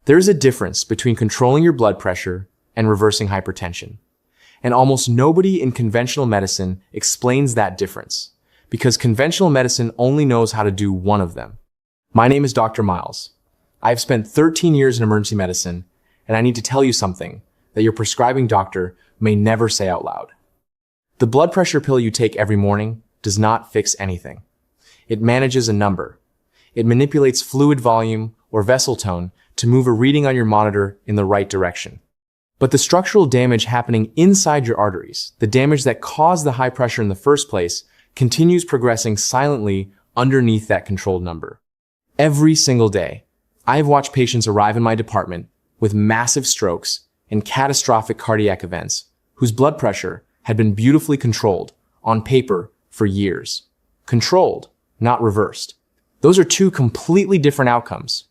There is a difference between controlling your blood pressure and reversing hypertension. And almost nobody in conventional medicine explains that difference, because conventional medicine only knows how to do one of them. My name is Dr. Miles. I've spent 13 years in emergency medicine, and I need to tell you something that your prescribing doctor may never say out loud. The blood pressure pill you take every morning does not fix anything. It manages a number. It manipulates fluid volume or vessel tone to move a reading on your monitor in the right direction. But the structural damage happening inside your arteries, the damage that caused the high pressure in the first place, continues progressing silently underneath that controlled number. Every single day, I've watched patients arrive in my department with massive strokes and catastrophic cardiac events whose blood pressure had been beautifully controlled on paper for years. Controlled, not reversed. Those are two completely different outcomes.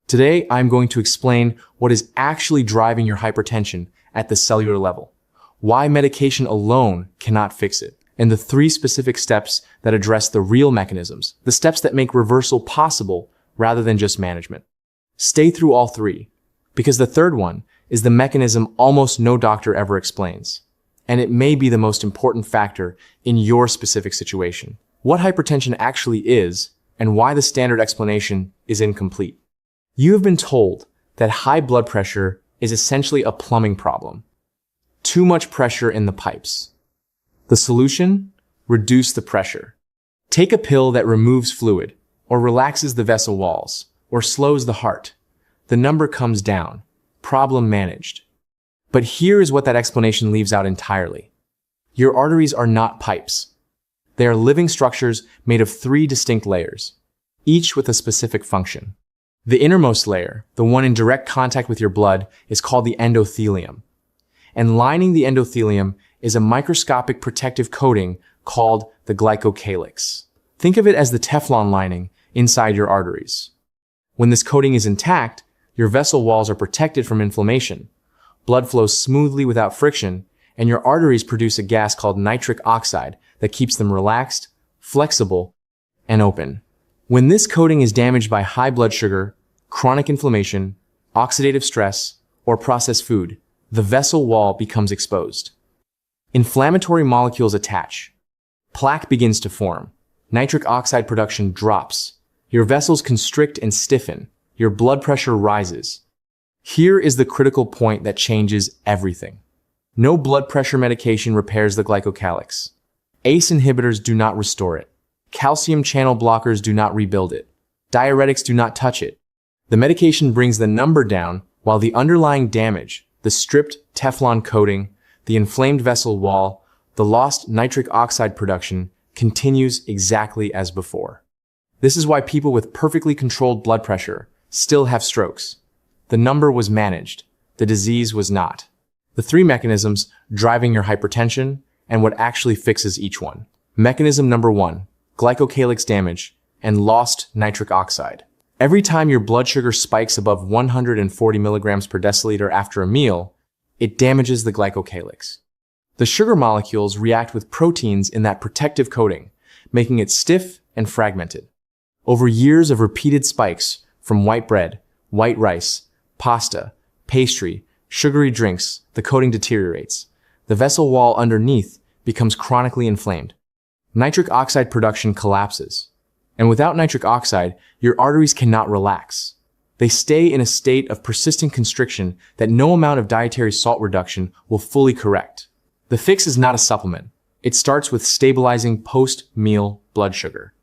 Today, I'm going to explain what is actually driving your hypertension at the cellular level, why medication alone cannot fix it, and the 3 specific steps that address the real mechanisms, the steps that make reversal possible rather than just management. Stay through all 3, because the third one is the mechanism almost no doctor ever explains, and it may be the most important factor in your specific situation. What hypertension actually is, and why the standard explanation is incomplete. You have been told that high blood pressure is essentially a plumbing problem. Too much pressure in the pipes. The solution? Reduce the pressure. Take a pill that removes fluid, or relaxes the vessel walls, or slows the heart. The number comes down. Problem managed. But here is what that explanation leaves out entirely. Your arteries are not pipes. They are living structures made of 3 distinct layers, each with a specific function. The innermost layer, the one in direct contact with your blood, is called the endothelium. And lining the endothelium is a microscopic protective coating called the Glycocalyx. Think of it as the Teflon lining inside your arteries. When this coating is intact, your vessel walls are protected from inflammation. Blood flows smoothly without friction, and your arteries produce a gas called nitric oxide that keeps them relaxed, flexible, and open. When this coating is damaged by high blood sugar, chronic inflammation, oxidative stress, or processed food, the vessel wall becomes exposed. Inflammatory molecules attach. Plaque begins to form. Nitric oxide production drops. Your vessels constrict and stiffen. Your blood pressure rises. Here is the critical point that changes everything. No blood pressure medication repairs the glycocalyx. ACE inhibitors do not restore it. Calcium channel blockers do not rebuild it. Diuretics do not touch it. The medication brings the number down, while the underlying damage, the stripped Teflon coating, the inflamed vessel wall, the lost nitric oxide production, continues exactly as before. This is why people with perfectly controlled blood pressure still have strokes. The number was managed. The disease was not. The 3 mechanisms driving your hypertension and what actually fixes each one. Mechanism number 1, glycocalyx damage and lost nitric oxide. Every time your blood sugar spikes above 140 milligrams per deciliter after a meal, it damages the glycocalyx. The sugar molecules react with proteins in that protective coating, making it stiff and fragmented. Over years of repeated spikes from white bread, white rice, pasta, pastry, sugary drinks, the coating deteriorates. The vessel wall underneath becomes chronically inflamed. Nitric oxide production collapses. And without nitric oxide, your arteries cannot relax. They stay in a state of persistent constriction that no amount of dietary salt reduction will fully correct. The fix is not a supplement. It starts with stabilizing post-meal blood sugar.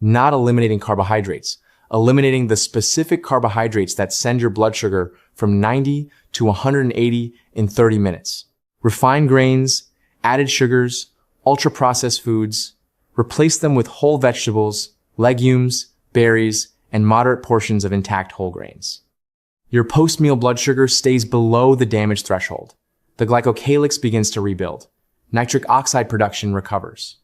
Not eliminating carbohydrates, eliminating the specific carbohydrates that send your blood sugar from 90 to 180 in 30 minutes. Refined grains, added sugars, ultra-processed foods, replace them with whole vegetables, legumes, berries, and moderate portions of intact whole grains. Your post-meal blood sugar stays below the damage threshold. The glycocalyx begins to rebuild. Nitric oxide production recovers.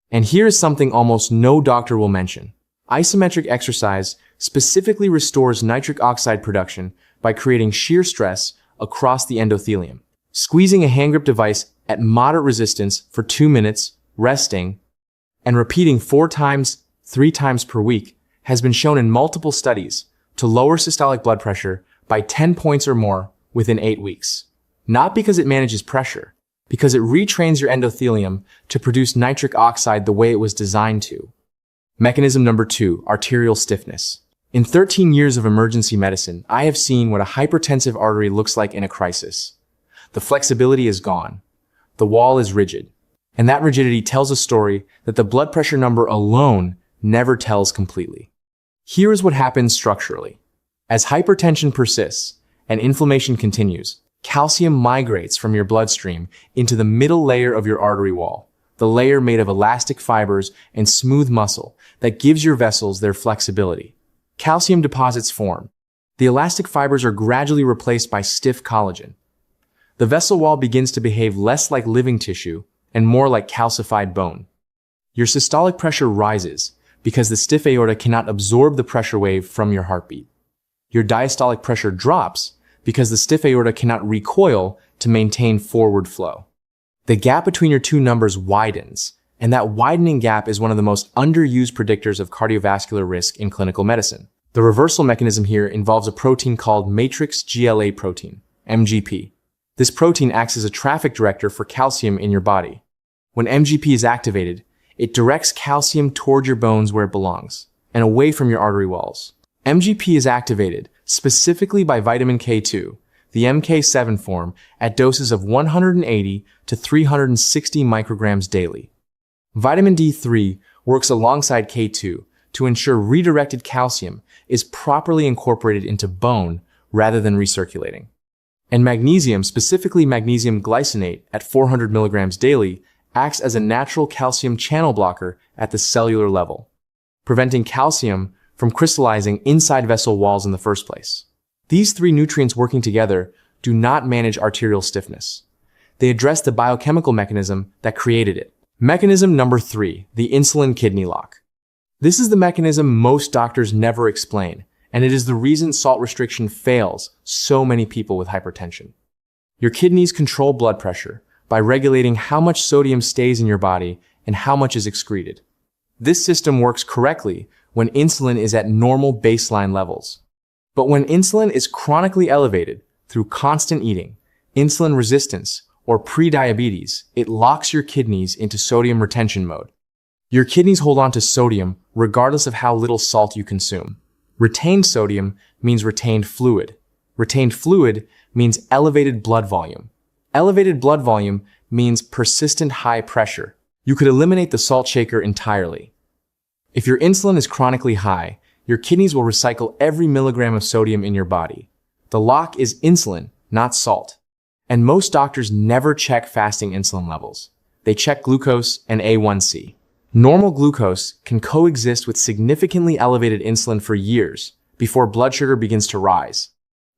And here's something almost no doctor will mention. Isometric exercise specifically restores nitric oxide production by creating shear stress across the endothelium. Squeezing a hand grip device at moderate resistance for 2 minutes, resting, and repeating 4 times, 3 times per week has been shown in multiple studies to lower systolic blood pressure by 10 points or more within 8 weeks. Not because it manages pressure, because it retrains your endothelium to produce nitric oxide the way it was designed to. Mechanism number 2, arterial stiffness. In 13 years of emergency medicine, I have seen what a hypertensive artery looks like in a crisis. The flexibility is gone. The wall is rigid. And that rigidity tells a story that the blood pressure number alone never tells completely. Here is what happens structurally. As hypertension persists and inflammation continues, calcium migrates from your bloodstream into the middle layer of your artery wall, the layer made of elastic fibers and smooth muscle that gives your vessels their flexibility. Calcium deposits form. The elastic fibers are gradually replaced by stiff collagen. The vessel wall begins to behave less like living tissue and more like calcified bone. Your systolic pressure rises because the stiff aorta cannot absorb the pressure wave from your heartbeat. Your diastolic pressure drops because the stiff aorta cannot recoil to maintain forward flow. The gap between your two numbers widens, and that widening gap is one of the most underused predictors of cardiovascular risk in clinical medicine. The reversal mechanism here involves a protein called matrix GLA protein, MGP. This protein acts as a traffic director for calcium in your body. When MGP is activated, it directs calcium toward your bones where it belongs, and away from your artery walls. MGP is activated specifically by vitamin K2, the MK7 form, at doses of 180 to 360 micrograms daily. Vitamin D3 works alongside K2 to ensure redirected calcium is properly incorporated into bone rather than recirculating. And magnesium, specifically magnesium glycinate at 400 milligrams daily, acts as a natural calcium channel blocker at the cellular level, preventing calcium from crystallizing inside vessel walls in the first place. These three nutrients working together do not manage arterial stiffness. They address the biochemical mechanism that created it. Mechanism number 3, the insulin kidney lock. This is the mechanism most doctors never explain, and it is the reason salt restriction fails so many people with hypertension. Your kidneys control blood pressure by regulating how much sodium stays in your body and how much is excreted. This system works correctly when insulin is at normal baseline levels. But when insulin is chronically elevated through constant eating, insulin resistance, or prediabetes, it locks your kidneys into sodium retention mode. Your kidneys hold on to sodium regardless of how little salt you consume. Retained sodium means retained fluid. Retained fluid means elevated blood volume. Elevated blood volume means persistent high pressure. You could eliminate the salt shaker entirely. If your insulin is chronically high, your kidneys will recycle every milligram of sodium in your body. The lock is insulin, not salt. And most doctors never check fasting insulin levels. They check glucose and A1C. Normal glucose can coexist with significantly elevated insulin for years before blood sugar begins to rise.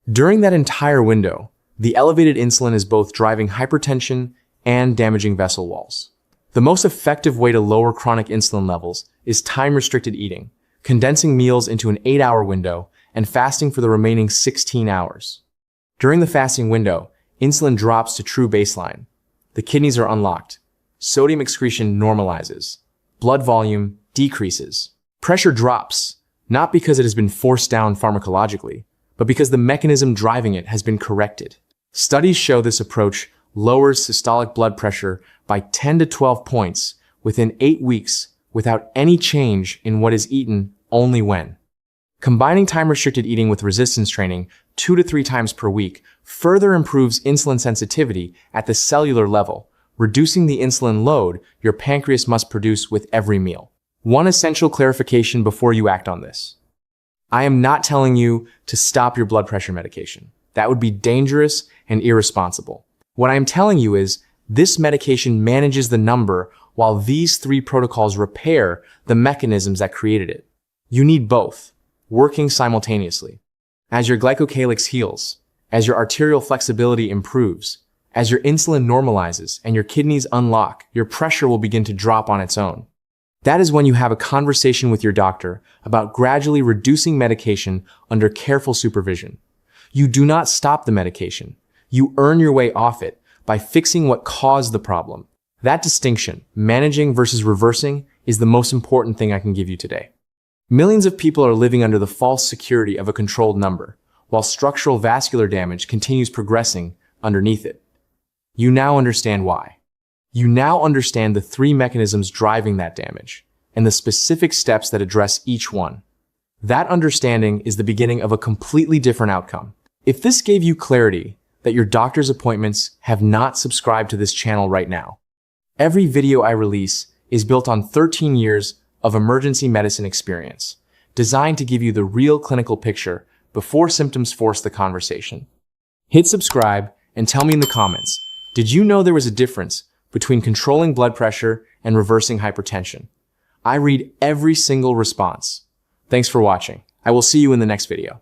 During that entire window, the elevated insulin is both driving hypertension and damaging vessel walls. The most effective way to lower chronic insulin levels is time-restricted eating, condensing meals into an 8-hour window, and fasting for the remaining 16 hours. During the fasting window, insulin drops to true baseline. The kidneys are unlocked. Sodium excretion normalizes. Blood volume decreases. Pressure drops, not because it has been forced down pharmacologically, but because the mechanism driving it has been corrected. Studies show this approach lowers systolic blood pressure by 10 to 12 points within 8 weeks without any change in what is eaten only when. Combining time-restricted eating with resistance training 2 to 3 times per week further improves insulin sensitivity at the cellular level, reducing the insulin load your pancreas must produce with every meal. One essential clarification before you act on this. I am not telling you to stop your blood pressure medication. That would be dangerous and irresponsible. What I am telling you is this medication manages the number while these 3 protocols repair the mechanisms that created it. You need both, working simultaneously. As your glycocalyx heals, as your arterial flexibility improves, as your insulin normalizes and your kidneys unlock, your pressure will begin to drop on its own. That is when you have a conversation with your doctor about gradually reducing medication under careful supervision. You do not stop the medication. You earn your way off it by fixing what caused the problem. That distinction, managing versus reversing, is the most important thing I can give you today. Millions of people are living under the false security of a controlled number, while structural vascular damage continues progressing underneath it. You now understand why. You now understand the three mechanisms driving that damage, and the specific steps that address each one. That understanding is the beginning of a completely different outcome. If this gave you clarity that your doctor's appointments have not subscribed to this channel right now, every video I release is built on 13 years of emergency medicine experience, designed to give you the real clinical picture before symptoms force the conversation. Hit subscribe and tell me in the comments, did you know there was a difference between controlling blood pressure and reversing hypertension? I read every single response. Thanks for watching. I will see you in the next video.